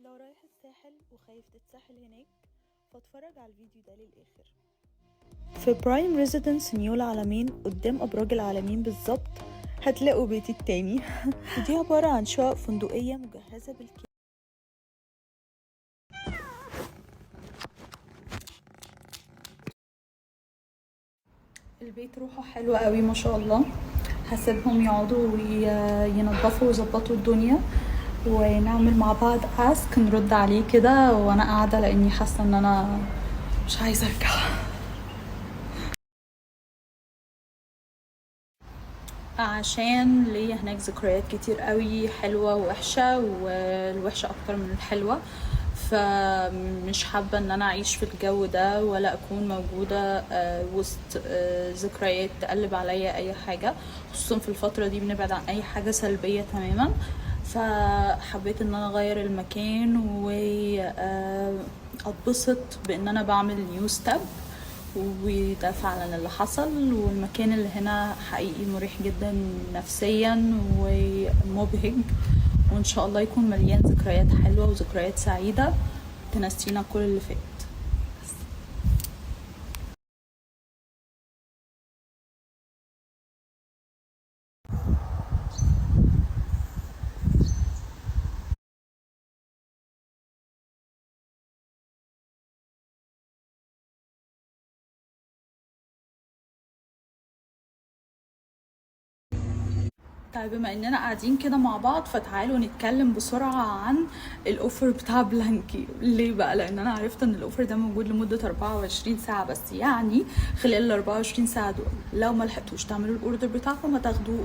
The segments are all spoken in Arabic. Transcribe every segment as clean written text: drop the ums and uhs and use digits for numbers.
لو رايح الساحل وخايف تتسحل هناك فاتفرج على الفيديو ده للآخر. في برايم ريزيدنس نيو العلمين قدام أبراج العلمين بالظبط هتلاقوا بيتي التاني. ودي عبارة عن شقق فندقية مجهزة بالكامل. البيت روحه حلوة قوي ما شاء الله. هسيبهم يقعدوا وينظفوا ويظبطوا الدنيا ونعمل مع بعض اسك نرد عليه كده وانا قاعدة، لاني حاسة ان انا مش عايزة ارجع. عشان ليا هناك ذكريات كتير قوي حلوة ووحشة، والوحشة اكتر من الحلوة، فمش حابة ان انا اعيش في الجو ده ولا اكون موجودة وسط ذكريات تقلب عليا اي حاجة، خصوصا في الفترة دي بنبعد عن اي حاجة سلبية تماما. فحبيت ان انا اغير المكان واتبسط بان انا بعمل نيو ستيب، وده فعلا اللي حصل. والمكان اللي هنا حقيقي مريح جدا نفسيا ومبهج، وان شاء الله يكون مليان ذكريات حلوة وذكريات سعيدة تنسينا كل اللي فات. طيب بما اننا قاعدين كده مع بعض فتعالوا نتكلم بسرعة عن الاوفر بتاع بلانكي. ليه بقى؟ لان انا عرفت ان الاوفر ده موجود لمدة 24 ساعة بس، يعني خلال ال 24 ساعة دول لو ما لحقتوش تعملوا الاوردر بتاعكم هتاخدوا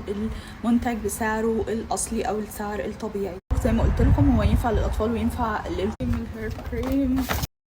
المنتج بسعره الاصلي او السعر الطبيعي. زي ما قلت لكم هو ينفع للاطفال وينفع للهير كريم.